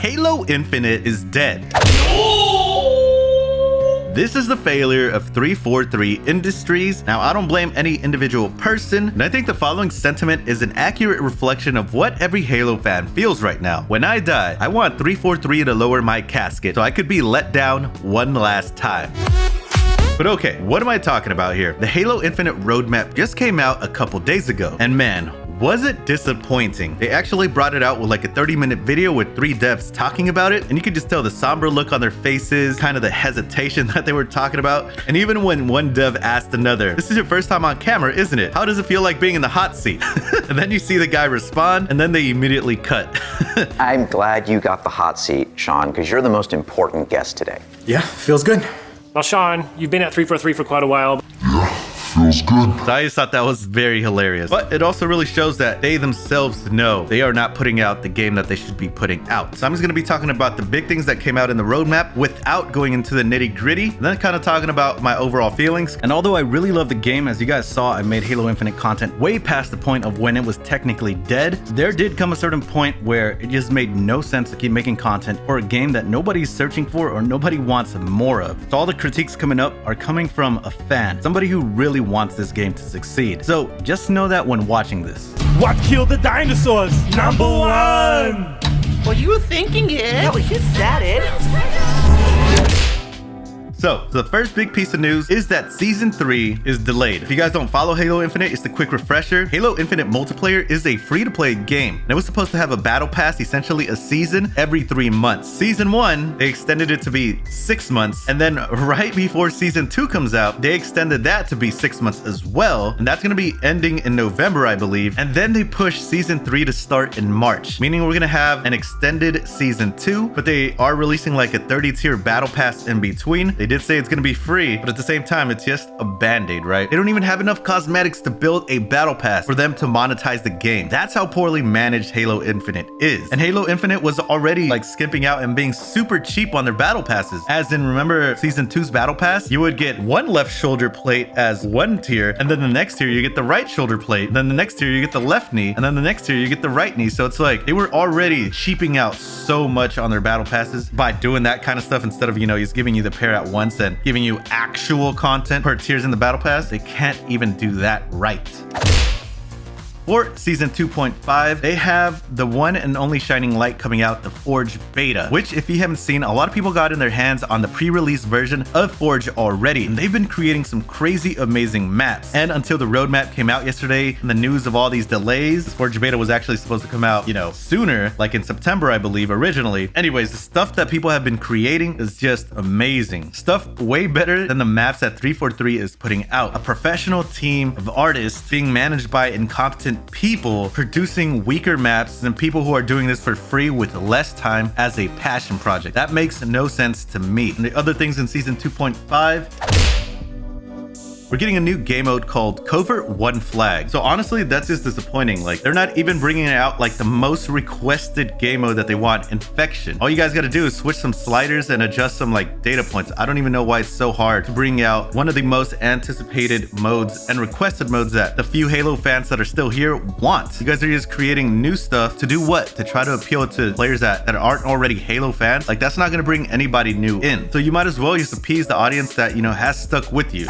Halo Infinite is dead. This is the failure of 343 Industries. Now, I don't blame any individual person, and I think the following sentiment is an accurate reflection of what every Halo fan feels right now. When I die, I want 343 to lower my casket so I could be let down one last time. But okay, what am I talking about here? The Halo Infinite roadmap just came out a couple days ago, and man, was it disappointing. They actually brought it out with like a 30-minute video with 3 devs talking about it, and you could just tell the somber look on their faces, kind of the hesitation that they were talking about. And even when one dev asked another, "This is your first time on camera, isn't it? How does it feel like being in the hot seat?" And then you see the guy respond, and then they immediately cut. I'm glad you got the hot seat, Sean, because you're the most important guest today. Yeah, feels good. Well, Sean, you've been at 343 for quite a while. Feels good. So I just thought that was very hilarious. But it also really shows that they themselves know they are not putting out the game that they should be putting out. So I'm just going to be talking about the big things that came out in the roadmap without going into the nitty gritty, and then kind of talking about my overall feelings. And although I really love the game, as you guys saw, I made Halo Infinite content way past the point of when it was technically dead. There did come a certain point where it just made no sense to keep making content for a game that nobody's searching for or nobody wants more of. So all the critiques coming up are coming from a fan, somebody who really wants this game to succeed. So just know that when watching this. What killed the dinosaurs? Number 1! Well, you were thinking it. Yeah, well, you said it. So the first big piece of news is that Season 3 is delayed. If you guys don't follow Halo Infinite, it's the quick refresher. Halo Infinite multiplayer is a free-to-play game. And it was supposed to have a battle pass, essentially a season, every 3 months. Season 1, they extended it to be 6 months. And then right before Season 2 comes out, they extended that to be 6 months as well. And that's going to be ending in November, I believe. And then they pushed Season 3 to start in March, meaning we're going to have an extended Season 2, but they are releasing like a 30-tier battle pass in between. They did say it's gonna be free, but at the same time, it's just a band-aid, right? They don't even have enough cosmetics to build a battle pass for them to monetize the game. That's how poorly managed Halo Infinite is. And Halo Infinite was already like skimping out and being super cheap on their battle passes. As in, remember Season 2's battle pass? You would get one left shoulder plate as one tier, and then the next tier you get the right shoulder plate, and then the next tier you get the left knee, and then the next tier you get the right knee. So it's like they were already cheaping out so much on their battle passes by doing that kind of stuff instead of, you know, just giving you the pair at once and giving you actual content per tiers in the battle pass. They can't even do that right. For Season 2.5, they have the one and only shining light coming out, the Forge Beta, which if you haven't seen, a lot of people got in their hands on the pre-release version of Forge already, and they've been creating some crazy amazing maps. And until the roadmap came out yesterday and the news of all these delays, Forge Beta was actually supposed to come out, you know, sooner, like in September, I believe, originally. Anyways, the stuff that people have been creating is just amazing. Stuff way better than the maps that 343 is putting out. A professional team of artists being managed by incompetent people producing weaker maps than people who are doing this for free with less time as a passion project. That makes no sense to me. And the other things in Season 2.5, we're getting a new game mode called Covert One Flag. So honestly, that's just disappointing. Like, they're not even bringing it out like the most requested game mode that they want, Infection. All you guys got to do is switch some sliders and adjust some like data points. I don't even know why it's so hard to bring out one of the most anticipated modes and requested modes that the few Halo fans that are still here want. You guys are just creating new stuff to do what? To try to appeal to players that aren't already Halo fans? Like, that's not going to bring anybody new in. So you might as well just appease the audience that, you know, has stuck with you.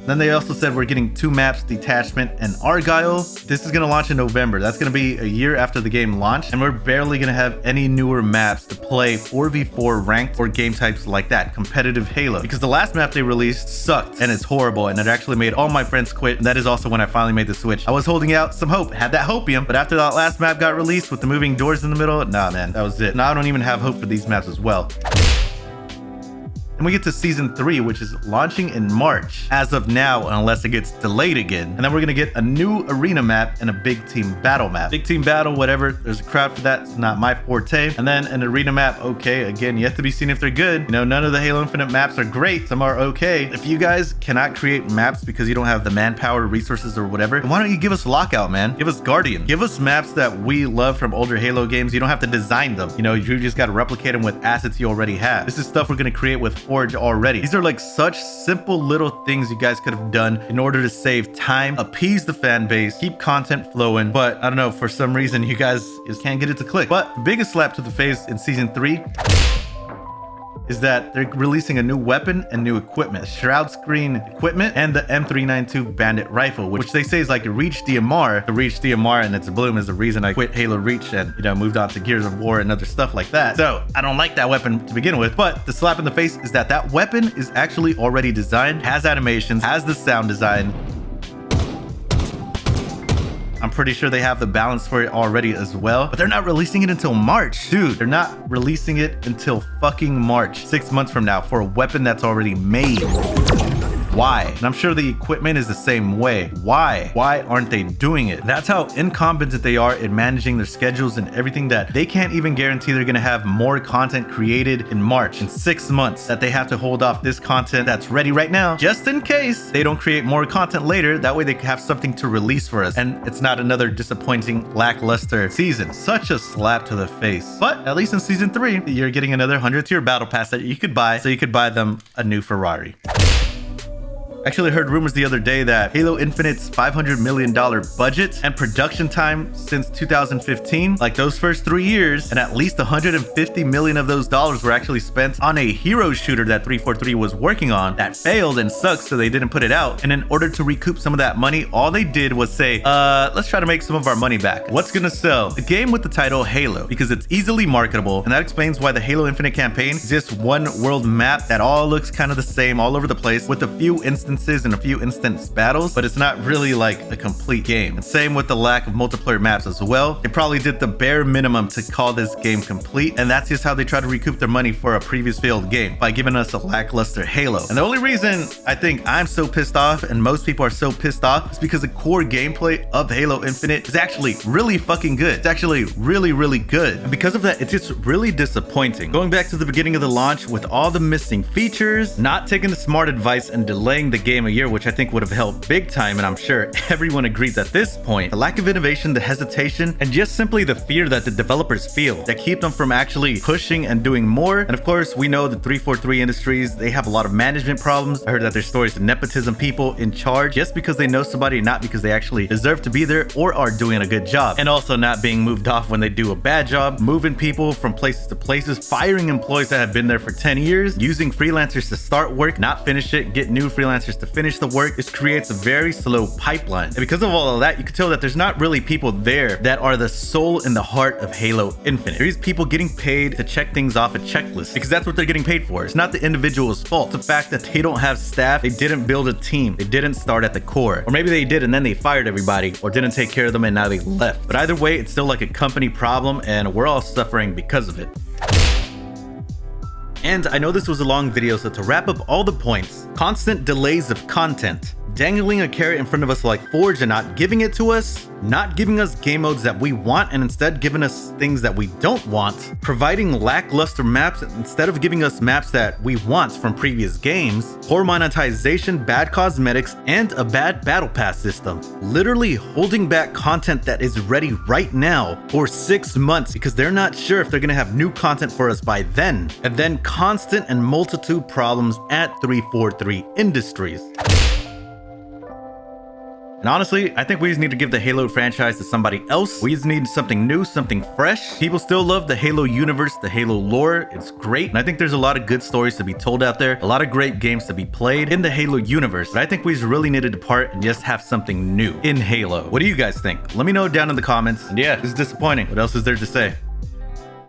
Then they also said we're getting 2 maps, Detachment and Argyle. This is going to launch in November. That's going to be a year after the game launched, and we're barely going to have any newer maps to play 4v4 ranked or game types like that, competitive Halo. Because the last map they released sucked, and it's horrible, and it actually made all my friends quit. And that is also when I finally made the switch. I was holding out some hope, had that hopium, but after that last map got released with the moving doors in the middle, nah man, that was it. Now I don't even have hope for these maps as well. And we get to Season 3, which is launching in March, as of now, unless it gets delayed again. And then we're gonna get a new arena map and a big team battle map. Big team battle, whatever, there's a crowd for that, it's not my forte. And then an arena map, okay, again, yet to be seen if they're good. You know, none of the Halo Infinite maps are great, some are okay. If you guys cannot create maps because you don't have the manpower, resources, or whatever, then why don't you give us Lockout, man? Give us Guardian. Give us maps that we love from older Halo games. You don't have to design them. You know, you just gotta replicate them with assets you already have. This is stuff we're gonna create with Forge already. These are like such simple little things you guys could have done in order to save time, appease the fan base, keep content flowing. But I don't know, for some reason you guys just can't get it to click. But the biggest slap to the face in season 3 is that they're releasing a new weapon and new equipment, shroud screen equipment and the M392 Bandit rifle, which they say is like a Reach DMR. The Reach DMR and its bloom is the reason I quit Halo Reach and, you know, moved on to Gears of War and other stuff like that. So I don't like that weapon to begin with, but the slap in the face is that that weapon is actually already designed, has animations, has the sound design. I'm pretty sure they have the balance for it already as well, but they're not releasing it until March. Dude, they're not releasing it until fucking March, 6 months from now, for a weapon that's already made. Why? And I'm sure the equipment is the same way. Why? Why aren't they doing it? That's how incompetent they are in managing their schedules and everything, that they can't even guarantee they're gonna have more content created in March, in 6 months, that they have to hold off this content that's ready right now, just in case they don't create more content later. That way they have something to release for us, and it's not another disappointing, lackluster season. Such a slap to the face. But at least in season 3, you're getting another 100-tier battle pass that you could buy, so you could buy them a new Ferrari. Actually heard rumors the other day that Halo Infinite's $500 million budget and production time since 2015, like those first 3 years, and at least $150 million of those dollars were actually spent on a hero shooter that 343 was working on that failed and sucked, so they didn't put it out. And in order to recoup some of that money, all they did was say, let's try to make some of our money back. What's gonna sell? The game with the title Halo, because it's easily marketable, and that explains why the Halo Infinite campaign is just one world map that all looks kind of the same all over the place, with a few instances and a few instance battles, but it's not really like a complete game. And same with the lack of multiplayer maps as well. They probably did the bare minimum to call this game complete, and that's just how they try to recoup their money for a previous failed game, by giving us a lackluster Halo. And the only reason I think I'm so pissed off, and most people are so pissed off, is because the core gameplay of Halo Infinite is actually really fucking good. It's actually really, really good. And because of that, it's just really disappointing. Going back to the beginning of the launch with all the missing features, not taking the smart advice and delaying the game a year, which I think would have helped big time, and I'm sure everyone agrees at this point. The lack of innovation, the hesitation, and just simply the fear that the developers feel that keep them from actually pushing and doing more. And of course, we know the 343 Industries, they have a lot of management problems. I heard that there's stories of nepotism, people in charge just because they know somebody, not because they actually deserve to be there or are doing a good job. And also not being moved off when they do a bad job, moving people from places to places, firing employees that have been there for 10 years, using freelancers to start work, not finish it, get new freelancers to finish the work. This creates a very slow pipeline. And because of all of that, you can tell that there's not really people there that are the soul and the heart of Halo Infinite. There's people getting paid to check things off a checklist because that's what they're getting paid for. It's not the individual's fault. It's the fact that they don't have staff, they didn't build a team, they didn't start at the core. Or maybe they did and then they fired everybody, or didn't take care of them and now they left. But either way, it's still like a company problem, and we're all suffering because of it. And I know this was a long video, so to wrap up all the points, constant delays of content, dangling a carrot in front of us like Forge and not giving it to us, not giving us game modes that we want and instead giving us things that we don't want, providing lackluster maps instead of giving us maps that we want from previous games, poor monetization, bad cosmetics, and a bad battle pass system. Literally holding back content that is ready right now for 6 months because they're not sure if they're gonna have new content for us by then. And then constant and multitude problems at 343 Industries. And honestly, I think we just need to give the Halo franchise to somebody else. We just need something new, something fresh. People still love the Halo universe, the Halo lore. It's great. And I think there's a lot of good stories to be told out there, a lot of great games to be played in the Halo universe. But I think we just really need to depart and just have something new in Halo. What do you guys think? Let me know down in the comments. And yeah, this is disappointing. What else is there to say?